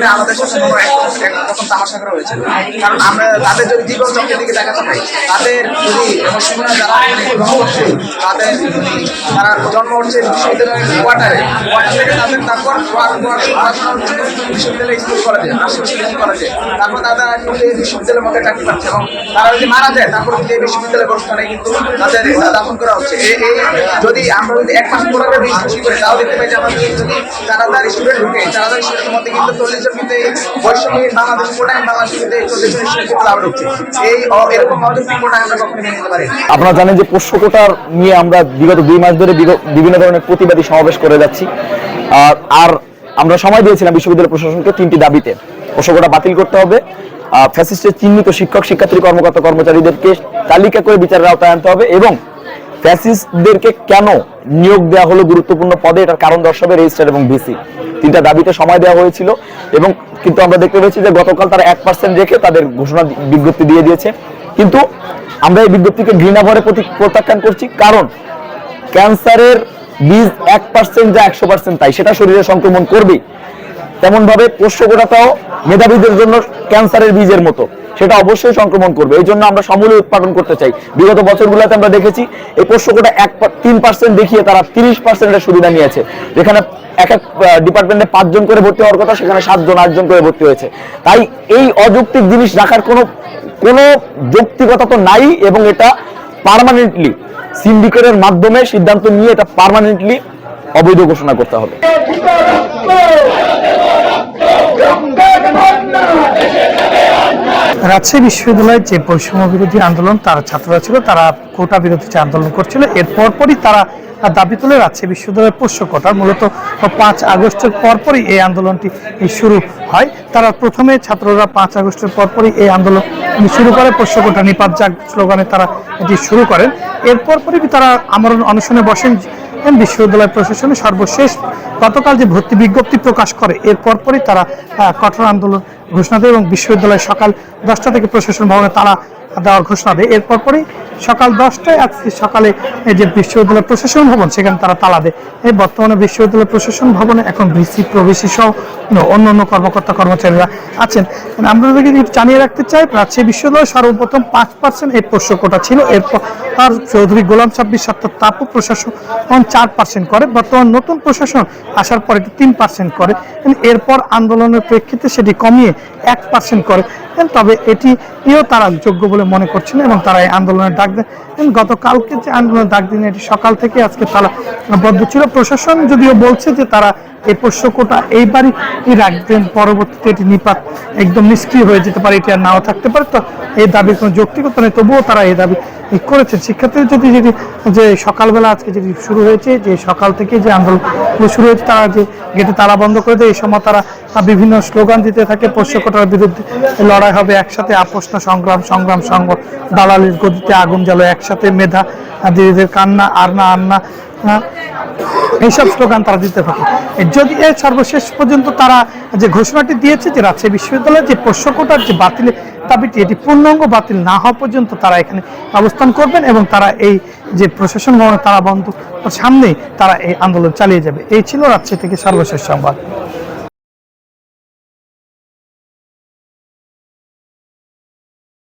আসলে আমাদের সাথে একরকম তামাশা করা হয়েছিল। কারণ আমরা তাদের যদি জীবন চক্রের দিকে দেখাতে পাই, তাদের যদি মুসলিমরা যারা জন্ম হচ্ছে, তাদের তারা জন্ম হচ্ছে বিশ্ববিদ্যালয়ের কোয়ার্টার থেকে তাদের তারপর পড়াশোনা হচ্ছে বিশ্ববিদ্যালয় স্কুল কলেজে, রাজশাহী কলেজে, তারপর তারা কিন্তু এই বিশ্ববিদ্যালয়ের মধ্যে চাকরি পাচ্ছে এবং তারা যদি মারা যায় তারপর কিন্তু এই বিশ্ববিদ্যালয়ের প্রস্থানে কিন্তু তাদের দাফন করা হচ্ছে। যদি আমরা যদি এক মাস পরে বিশ্লেষণ করি তাও দেখতে পাই যে আমাদের যদি 4000 স্টুডেন্ট ঢুকে, 4000 স্টুডেন্টের মধ্যে কিন্তু 40 জন কিন্তু এই বৈষম্য বাংলাদেশ কোটায় বাংলাদেশ কিন্তু 40 জন স্টুডেন্ট কিন্তু লাভ ঢুকছে। এরকম অযৌক্তিক কোটায় আমরা কখনো মেনে নিতে পারি। আপনারা জানেন যে পোষ্য কোটার নিয়ে আমরা বিগত 2 মাস ধরে বিভিন্ন ধরনের প্রতিবাদী সমাবেশ করে যাচ্ছি। আর আমরা সময় দিয়েছিলাম বিশ্ববিদ্যালয় প্রশাসনকে 3টি দাবিতে। পোষ্য কোটা বাতিল করতে হবে, ফ্যাসিস্টের চিহ্নিত শিক্ষক শিক্ষার্থী কর্মকর্তা কর্মচারীদেরকে তালিকা করে বিচারের আওতায় আনতে হবে এবং ফ্যাসিস্টদেরকে কেন নিয়োগ দেওয়া হলো গুরুত্বপূর্ণ পদে এটার কারণ দর্শাবে রেজিস্ট্রার এবং ভিসি। 3টা দাবিতে সময় দেওয়া হয়েছিল এবং কিন্তু আমরা দেখতে পেয়েছি যে গতকাল তারা 1% রেখে তাদের ঘোষণা বিজ্ঞপ্তি দিয়ে দিয়েছে। কিন্তু আমরা এই বিজ্ঞপ্তিকে ঘৃণা ভরে প্রত্যাখ্যান করছি, কারণ ক্যান্সারের বীজ 1% যা 100% তাই, সেটা শরীরে সংক্রমণ করবেই। তেমন ভাবে পোষ্য কোটাটাও মেধাবীদের জন্য ক্যান্সারের বীজের মতো, সেটা অবশ্যই সংক্রমণ করবে। এই জন্য আমরা সমূলে উৎপাদন করতে চাই। বিগত বছরগুলোতে আমরা দেখেছি এই পোষ্য কোটা 3% দেখিয়ে তারা 30% সুবিধা নিয়েছে। যেখানে এক ডিপার্টমেন্টে 5 জন করে ভর্তি হওয়ার কথা, সেখানে 7 জন 8 জন করে ভর্তি হয়েছে। তাই এই অযৌক্তিক জিনিস রাখার কোনো যৌক্তিকতা তো নাই এবং এটা পার্মানেন্টলি সিন্ডিকেটের মাধ্যমে সিদ্ধান্ত নিয়ে এটা পার্মানেন্টলি অবৈধ ঘোষণা করতে হবে। রাজশাহী বিশ্ববিদ্যালয়ের যে বৈষম্য বিরোধী আন্দোলন তারা ছাত্ররা ছিল, তারা কোটা বিরোধী যে আন্দোলন করছিল, এর পরপরই তারা দাবি তুলে রাজশাহী বিশ্ববিদ্যালয়ের পোষ্য কোটা মূলত 5 আগস্টের পরপরই এই আন্দোলনটি শুরু হয়। তারা প্রথমে ছাত্ররা 5 আগস্টের পরপরই এই আন্দোলন শুরু করে, পোষ্য কোটা নিপাত যাক স্লোগানে তারা এটি শুরু করেন। এর পরপরই তারা আমরণ অনশনে বসেন বিশ্ববিদ্যালয় প্রশাসনে। সর্বশেষ গতকাল যে ভর্তি বিজ্ঞপ্তি প্রকাশ করে, এর পরপরই তারা কঠোর আন্দোলন ঘোষণা দেয় এবং বিশ্ববিদ্যালয় সকাল 10টা থেকে প্রশাসন ভবনে তালা দেওয়ার ঘোষণা দেয়। এর পরপরই সকাল 10টায় আজকে সকালে যে বিশ্ববিদ্যালয় প্রশাসন ভবন, সেখানে তারা তালা দেয়। এই বর্তমানে বিশ্ববিদ্যালয় প্রশাসন ভবনে এখন ভিসি প্রবেশী সহ অন্যান্য কর্মকর্তা কর্মচারীরা আছেন। আমরা যদি জানিয়ে রাখতে চাই, রাজশাহী বিশ্ববিদ্যালয় সর্বপ্রথম 5% এই পোষ্য কোটা ছিল। এরপর তার চৌধুরী গোলাম সাব্বির সত্তর তাপু প্রশাসন 4% করে। বর্তমান নতুন প্রশাসন আসার পর এটি 3% করে। এরপর আন্দোলনের প্রেক্ষিতে সেটি কমিয়ে 1% করে। তবে এটিও তারা যোগ্য বলে মনে করছেন এবং তারা এই আন্দোলনের ডাক দেন। গতকালকে যে আন্দোলনের ডাক দিন, এটি সকাল থেকে আজকে তারা বদ্ধ ছিল। প্রশাসন যদিও বলছে যে তারা এই পোষ্য কোটা এইবারই রাখবেন, পরবর্তীতে এটি নিপাত একদম নিষ্ক্রিয় হয়ে যেতে পারে, এটি আর নাও থাকতে পারে। তো এই দাবির কোনো যৌক্তিকতা নেই, তবুও তারা এই দাবি করেছেন। শিক্ষার্থীদের যদি যে সকালবেলা আজকে যেটি শুরু হয়েছে, যে সকাল থেকে যে আন্দোলন শুরু হয়েছে, তারা যে গেটে তালা বন্ধ করে দেয়, এই সময় তারা বিভিন্ন স্লোগান দিতে থাকে। পোষ্য কোটার বিরুদ্ধে লড়াই হবে একসাথে, আপোষ না সংগ্রাম, সংগ্রাম সঙ্গ, দালালির গদিতে আগুন জ্বালো একসাথে, মেধা দিদিদের কান্না আর না আন্না, এইসব স্লোগান তারা দিতে থাকে। যদি এর সর্বশেষ পর্যন্ত তারা যে ঘোষণাটি দিয়েছে যে রাজশাহী বিশ্ববিদ্যালয়ের যে পোষ্য কোটার যে বাতিলের দাবিটি, এটি পূর্ণাঙ্গ বাতিল না হওয়া পর্যন্ত তারা এখানে অবস্থান করবেন এবং তারা এই যে প্রশাসন ভবনে তারা বন্ধ সামনেই তারা এই আন্দোলন চালিয়ে যাবে। এই ছিল রাজশাহী থেকে সর্বশেষ সংবাদ।